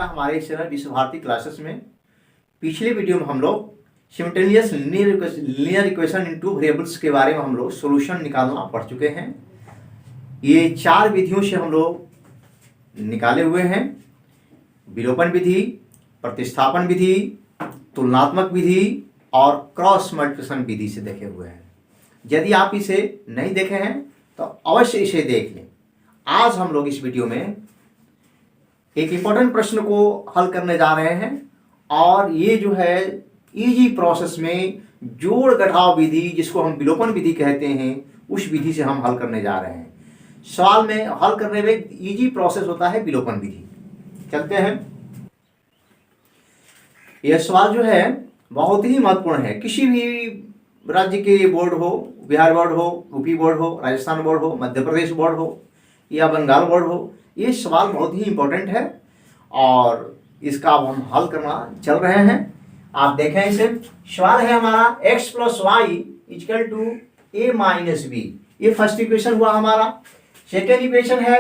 का हमारे इस चैनल विश्व भारती क्लासेस में। पिछले वीडियो में हम लोग simultaneous linear equation in two variables के बारे में हम लोग सॉल्यूशन निकालना पढ़ चुके हैं। ये 4 विधियों से हम लोग निकाले हुए हैं। विलोपन विधि, प्रतिस्थापन विधि, तुलनात्मक विधि और क्रॉस मल्टीप्लिकेशन विधि से देखे हुए हैं। यदि आप इसे नहीं देखे हैं तो अवश्य इसे देख लें। आज हम लोग इस वीडियो में एक इम्पोर्टेंट प्रश्न को हल करने जा रहे हैं और ये जो है इजी प्रोसेस में जोड़ घटाव विधि, जिसको हम विलोपन विधि कहते हैं, उस विधि से हम हल करने जा रहे हैं। सवाल में हल करने में इजी प्रोसेस होता है विलोपन विधि। चलते हैं। यह सवाल जो है बहुत ही महत्वपूर्ण है। किसी भी राज्य के बोर्ड हो, बिहार बोर्ड हो, यूपी बोर्ड हो, राजस्थान बोर्ड हो, मध्य प्रदेश बोर्ड हो या बंगाल बोर्ड हो, ये सवाल बहुत ही इम्पोर्टेंट है और इसका अब हम हल करना चल रहे हैं। आप देखें इसे। सवाल है हमारा x plus y equal to a minus b. ये फर्स्ट इक्वेशन हुआ हमारा। सेकेंड इक्वेशन है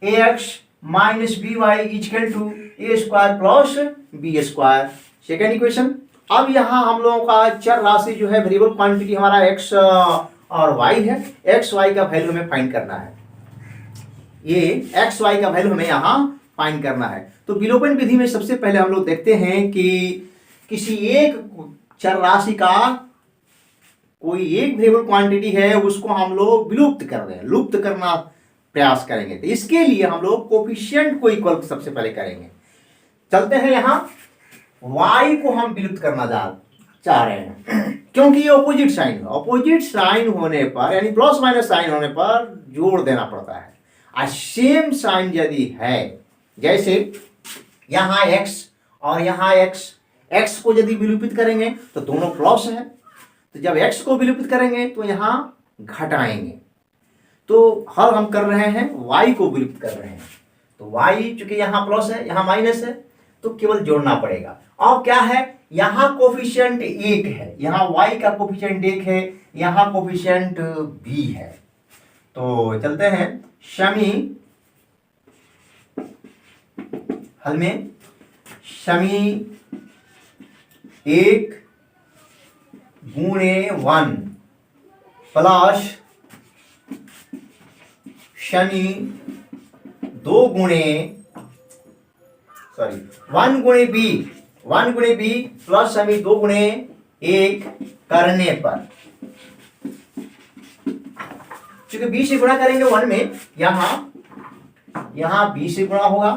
ax minus b y equal to a square plus b square. Second equation. अब यहाँ हम लोगों का चर राशि जो है, वेरिएबल क्वांटिटी हमारा x और y है। x y का वैल्यू हमें फाइंड करना है। ये x y का वैल्यू हमें यहाँ फाइंड करना है। तो विलोपन विधि में सबसे पहले हम लोग देखते हैं कि किसी एक चर राशि का कोई एक वेरिएबल क्वांटिटी है, उसको हम लोग विलुप्त कर रहे हैं, लुप्त करना प्रयास करेंगे। तो इसके लिए हम लोग कोफिशिएंट को इक्वल सबसे पहले करेंगे। चलते हैं। यहाँ y को हम विलुप्त करना चाह रहे हैं क्योंकि ये ऑपोजिट साइन है। ऑपोजिट साइन होने पर यानी प्लस माइनस साइन होने पर जोड़ देना पड़ता है। और सेम साइन यदि है, जैसे यहाँ x और यहाँ x को यदि विलुप्त करेंगे तो दोनों प्लस है, तो जब x को विलुप्त करेंगे तो यहाँ घटाएंगे। तो हल हम कर रहे हैं, y को विलुप्त कर रहे हैं। तो y चूंकि यहाँ प्लस है, यहाँ माइनस है, तो केवल जोड़ना पड़ेगा। अब क्या है, यहाँ कोफिशिएंट 1 है, यहाँ y का कोफिशिएंट 1 है, यहाँ कोफिशिएंट b है। तो चलते हैं। शमी हल में शमी 1 गुणे 1 प्लस शमी 1 गुणे बी प्लस शमी 2 गुणे 1 करने पर, क्योंकि बी से गुणा करेंगे 1 में, यहाँ बी से गुणा होगा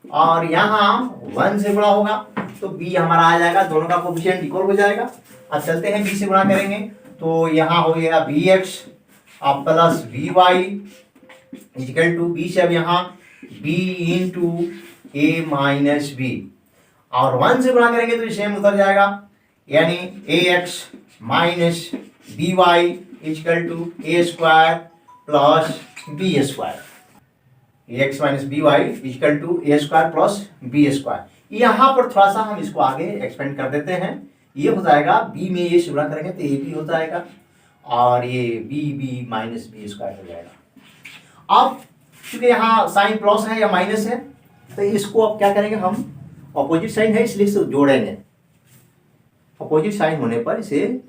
और यहाँ 1 से गुणा होगा, तो बी हमारा आ जाएगा, दोनों का कोफिशिएंट इक्वल हो जाएगा। अब चलते हैं, बी से गुणा करेंगे तो यहाँ हो गया बी एक्स अब plus b y equal to b से अब यहाँ b into a minus b, और 1 से गुणा करेंगे तो ये सेम उतर जाएगा, यानी a x minus b y equal to a square plus b square. X minus b y equal to a square plus b square. यहाँ पर थोड़ा सा हम इसको आगे एक्सपेंड कर देते हैं। ये हो जाएगा बी में ये गुणा करेंगे तो ए बी हो जाएगा और ये बी माइनस बी स्क्वायर हो जाएगा। अब क्योंकि यहाँ साइन प्लस है या माइनस है, तो इसको अब क्या करेंगे, हम अपोजिट साइन है इसलिए इसे जोड़ेंगे। अपोजिट साइन होने पर इसे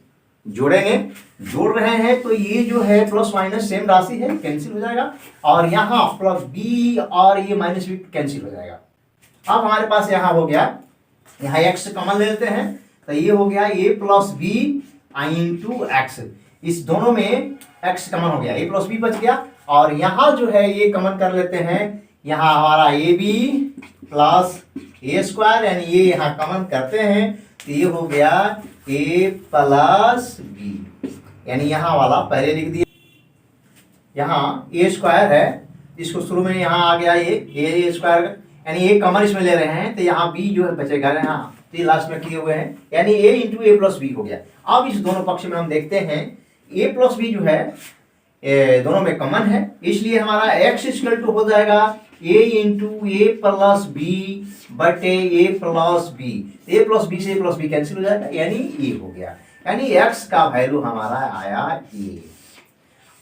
जोड़ेंगे। जोड़ रहे हैं तो ये जो है प्लस माइनस सेम राशि है, कैंसिल हो जाएगा, और यहाँ प्लस बी और ये माइनस बी कैंसिल हो जाएगा। अब हमारे पास यहाँ हो गया, यहाँ x कॉमन ले लेते हैं तो ये हो गया a plus b into x. इस दोनों में x कॉमन हो गया, a प्लस बी बच गया, और यहाँ जो है ये कॉमन कर लेते हैं, यहाँ हमारा a b plus a square, यानी ये यहाँ कॉमन करते हैं तो ये हो गया a प्लस बी, यानी यहाँ वाला पहले लिख दिया। यहाँ a स्क्वायर है, इसको शुरू में यहाँ आ गया ये a स्क्वायर, यानी a कॉमन इसमें ले रहे हैं तो यहाँ b जो है बचेगा, यहाँ तो लास्ट में किए हुए हैं, यानी a into a plus b हो गया। अब इस दोनों पक्ष में हम देखते हैं, a प्लस बी जो है दोनों में कॉमन है, इसलिए हमारा x इक्वल टू हो जाएगा a into a plus b बटे a plus b. A plus b से ए प्लस बी कैंसिल हो जाएगा, यानी ए हो गया, यानी x का वैल्यू हमारा आया ए।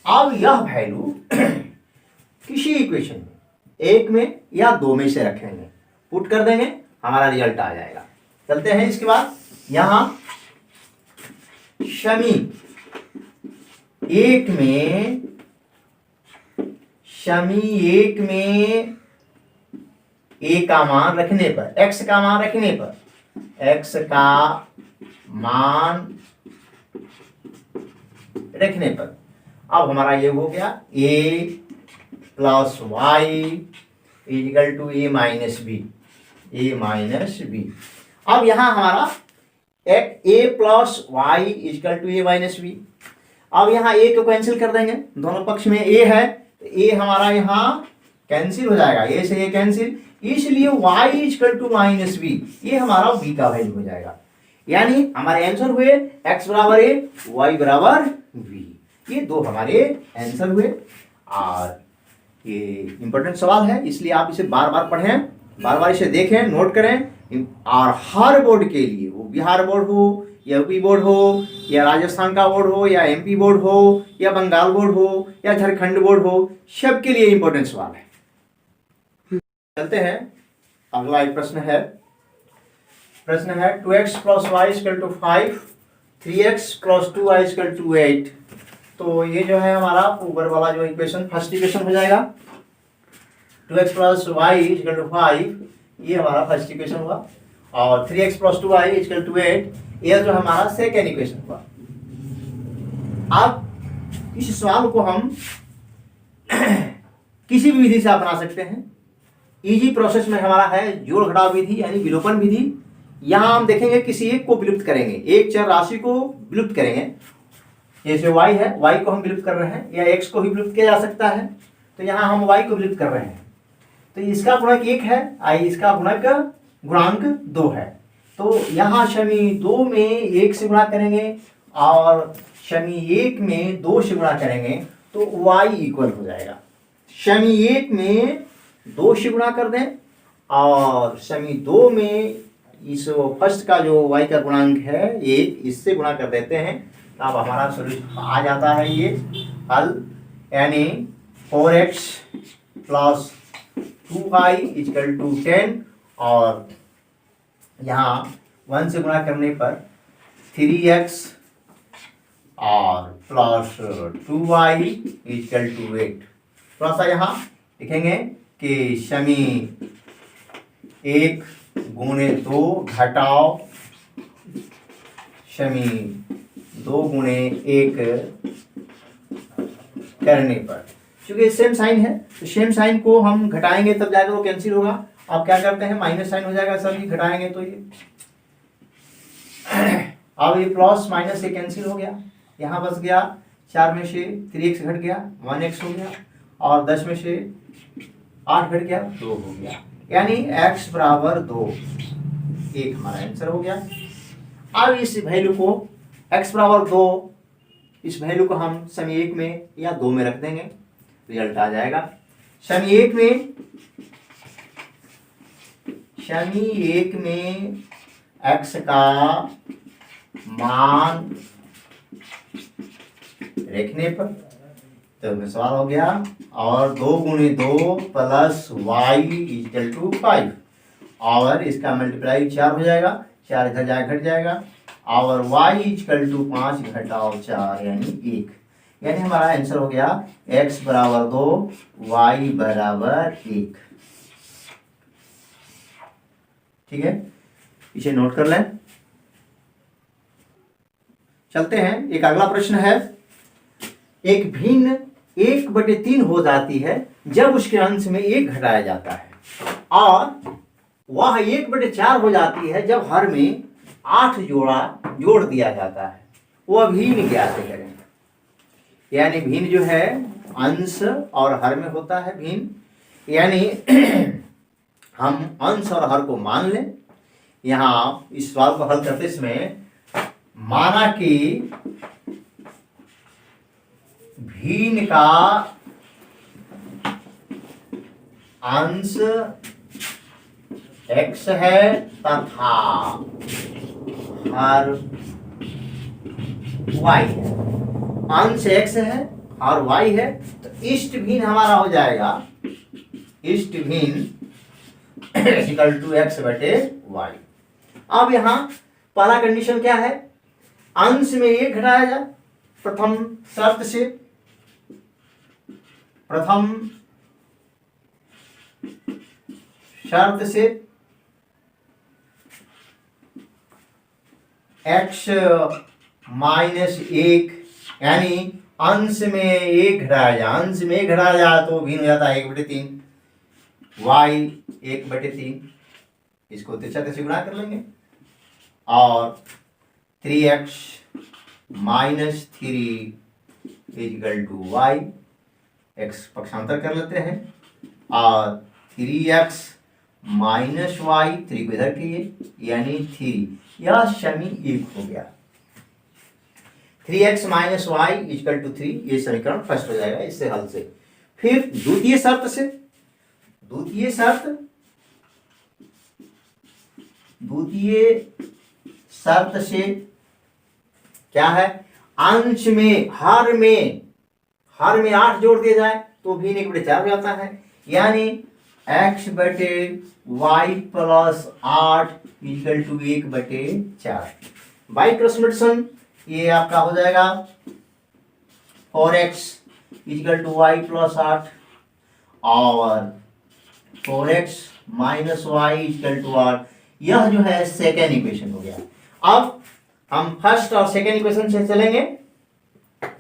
अब यह वैल्यू किसी इक्वेशन में, एक में या दो में से रखेंगे। पुट कर देंगे, हमारा रिजल्ट आ जाएगा। चलते हैं इसके बाद, यहां शमी एक में ए का मान रखने पर, एक्स का मान रखने पर, एक्स का मान रखने पर, अब हमारा ये हो गया a plus y equal to a minus b, अब यहां हमारा a plus y equal to a minus b. अब यहाँ ए को कैंसिल कर देंगे, दोनों पक्ष में ए है तो ए हमारा यहाँ कैंसिल हो जाएगा, ए से ए कैंसिल, इसलिए y is equal to minus b, ये हमारा b का वैल्यू हो जाएगा। यानी हमारे आंसर हुए x बराबर a, y बराबर b, ये दो हमारे आंसर हुए। और ये इंपॉर्टेंट सवाल है, इसलिए आप इसे बार बार पढ़ें, बार बार इसे देखें, नोट करें। और हर बोर्ड के लिए, वो बिहार बोर्ड हो या यूपी बोर्ड हो या राजस्थान का बोर्ड हो या एमपी बोर्ड हो या बंगाल बोर्ड हो या झारखंड बोर्ड हो, सबके लिए इंपॉर्टेंट सवाल है। चलते हैं, अगला एक प्रश्न है 2x plus y equal to 5, 3x plus 2y equal to 8। तो ये जो है हमारा ऊपर वाला जो इक्वेशन, फर्स्ट इक्वेशन हो जाएगा। 2x plus y equal to 5, ये हमारा फर्स्ट इक्वेशन हुआ, और 3x plus 2y equal to 8, ये जो हमारा सेकेंड इक्वेशन हुआ। अब इस सवाल को हम किसी भी विधि से आप बना सकते हैं। इजी प्रोसेस में हमारा है जोड़ घटाव विधि यानी विलोपन विधि। यहां हम देखेंगे किसी एक को विलुप्त करेंगे, एक चर राशि को विलुप्त करेंगे, जैसे y है, y को हम विलुप्त कर रहे हैं, या x को भी विलुप्त किया जा सकता है, तो यहां हम y को विलुप्त कर रहे हैं। तो इसका गुणक 1 है, इसका गुणांक 2 है, तो यहाँ शमी 2 में 1 से गुणा करेंगे और शमी 1 में 2 से गुणा करेंगे तो y इक्वल हो जाएगा। शमी 1 में 2 से गुणा कर दें और शमी 2 में इस फर्स्ट का जो y का गुणांक है 1, इससे गुणा कर देते हैं, अब हमारा सोल्यूशन आ जाता है ये हल, यानी 4x plus 2y equal to 10, और यहाँ 1 से गुणा करने पर 3x और प्लस 2y इक्वल टू 8। थोड़ा सा यहाँ लिखेंगे कि शमी 1 गुणे 2 घटाओ शमी 2 गुणे 1 करने पर, क्योंकि सेम साइन है तो सेम साइन को हम घटाएंगे तब जाकर वो कैंसिल होगा। आप क्या करते हैं, माइनस साइन हो जाएगा, सभी घटाएंगे तो ये अब ये प्लस माइनस से कैंसिल हो गया, यहाँ बच गया 4 में से 3x घट गया 1x हो गया, और 10 में से 8 घट गया 2 हो गया, यानी x बराबर 2, एक हमारा आंसर हो गया। अब इस वैल्यू को x बराबर 2, इस वैल्यू को हम शमी 1 में या 2 में रख देंगे, रिजल्ट आ जाएगा। शमी 1 में x का मान रखने पर, तो सवाल हो गया, और 2 गुणे 2 प्लस y इक्वल टू 5, और इसका मल्टीप्लाई 4 हो जाएगा, 4 इधर जाए घट जाएगा, और y इक्वल टू 5 घटाओ 4 यानी 1, यानी हमारा आंसर हो गया x बराबर 2 y बराबर 1। ठीक है, इसे नोट कर लें। चलते हैं, एक अगला प्रश्न है, एक भिन्न 1/3 हो जाती है जब उसके अंश में 1 घटाया जाता है, और वह 1/4 हो जाती है जब हर में 8 जोड़ दिया जाता है, वह भिन्न ज्ञात करें। यानी भिन्न जो है अंश और हर में होता है भिन्न, यानी हम अंश और हर को मान लें। यहाँ इस सवाल को हल करते समय माना कि भिन्न का अंश x है तथा हर y है, अंश x है और y है, तो इष्ट भिन्न हमारा हो जाएगा, इष्ट भिन्न इक्वल टू एक्स बटे वाई। अब यहाँ पहला कंडीशन क्या है, अंश में एक घटाया जाए प्रथम शर्त से, x माइनस एक, यानी अंश में एक घटाया जाए, अंश में एक घटाया जाए तो भिन्न हो जाता है 1/3, y 1/3, इसको तिरछा से गुणा कर लेंगे, और 3x minus 3 equal to y, x पक्षांतर कर लेते हैं, और 3x माइनस वाई, 3 को इधर कीजिए, यानी 3, यह समी 1 हो गया। 3x minus Y equal to 3, ये समीकरण फर्स्ट हो जाएगा इससे हल से। फिर द्वितीय शर्त से क्या है, अंश में हर में 8 जोड़ दिया जाए तो भी 1/4 हो जाता है, यानी x बटे y plus 8 equal to 1/4। By cross multiplication ये आपका हो जाएगा 4x equal to Y plus 8, और 4x minus Y equal to 8, यह जो है सेकेंड इक्वेशन हो गया। अब हम फर्स्ट और सेकेंड इक्वेशन से चलेंगे।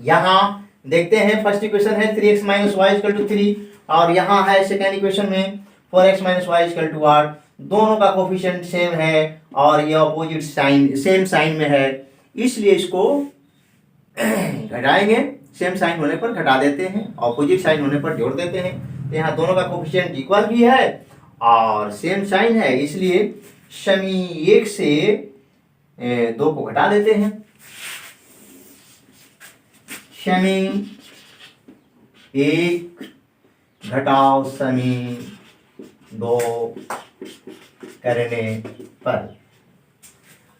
यहां देखते हैं, फर्स्ट इक्वेशन है 3x minus Y equal to 3, और यहां है सेकेंड इक्वेशन में 4x minus Y equal to 8। दोनों का कोफिशिएंट सेम है और ये अपोजिट साइन, सेम साइन में है, इसलिए इसको घटाएंगे, सेम साइन होने पर घटा देते हैं, अपोजिट साइन होने पर जोड़ देते हैं। तो यहाँ दोनों का कोफिशिएंट इक्वल भी है और सेम साइन है, इसलिए समी 1 से 2 को घटा देते हैं। समी 1 घटाओ समी 2 करने पर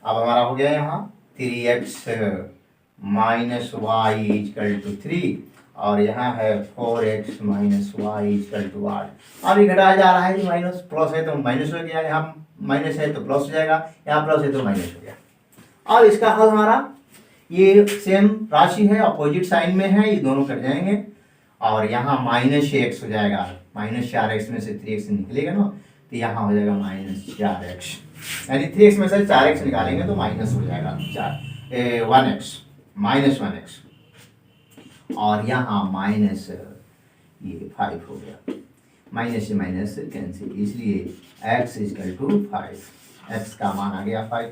अब हमारा हो गया यहाँ 3x minus Y equal to 3, और यहाँ है 4x minus Y equal to 8। अभी घटाया जा रहा है, माइनस प्लस है तो माइनस हो गया, यहाँ माइनस है तो प्लस हो जाएगा, यहाँ प्लस है तो माइनस हो गया। और इसका हल हमारा ये सेम राशि है, अपोजिट साइन में है, ये दोनों कट जाएंगे, और यहाँ माइनस x हो जाएगा, माइनस 4x में से 3x निकलेगा ना, तो यहाँ हो जाएगा माइनस 4x, यानी 3x में से 4x निकालेंगे तो माइनस हो जाएगा 1x, माइनस 1x, और यहाँ माइनस ये 5 हो गया, माइनस से माइनस कैंसिल, इसलिए x इक्वल टू 5, x का मान आ गया 5।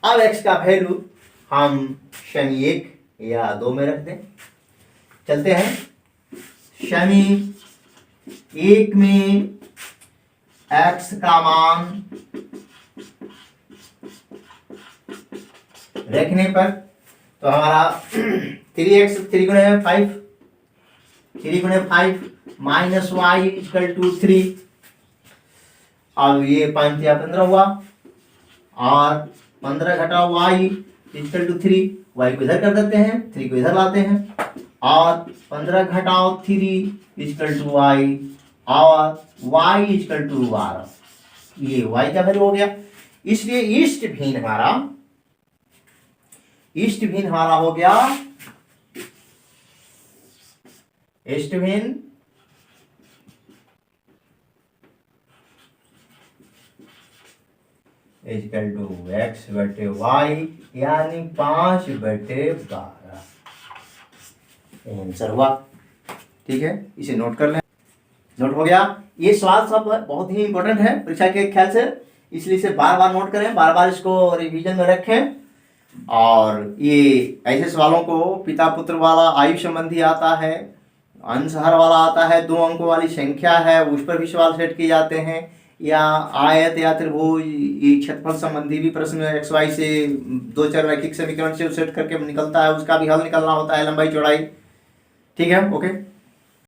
अब x का वैल्यू हम शनि 1 या 2 में रख दें। चलते हैं, शनि 1 में x का मान रखने पर तो हमारा 3x 3 गुणे 5, 3 गुणे 5 माइनस वाई इक्वल टू 3। अब ये 5 या 15 हुआ, और 15 घटाओ वाई इक्वल टू 3, वाई को इधर कर देते हैं, 3 को इधर लाते हैं, और 15 घटाओ 3 इक्वल टू वाई, और वाई इक्वल टू 12, ये वाई का वैल्यू हो गया। इसलिए ईस्ट भिन्न हमारा हो गया, ईस्ट भिन्न इक्वल टू x बटे वाई, यानी 5/12 आंसर हुआ। ठीक है, इसे नोट कर लें, नोट हो गया। ये सवाल सब बहुत ही इंपॉर्टेंट है परीक्षा के ख्याल से, इसलिए इसे बार बार नोट करें, बार बार इसको रिवीजन में रखें। और ये ऐसे सवालों को पिता पुत्र वाला आयु संबंधी आता है, अंश हर वाला आता है, 2 अंकों वाली संख्या है उस पर भी सवाल सेट किए जाते हैं, या आयत या त्रिभुज, ये क्षेत्रफल संबंधी भी प्रश्न एक्स वाई से 2 चर रैखिक समीकरण से सेट करके निकलता है, उसका भी हल निकलना होता है, लंबाई चौड़ाई। ठीक है, ओके।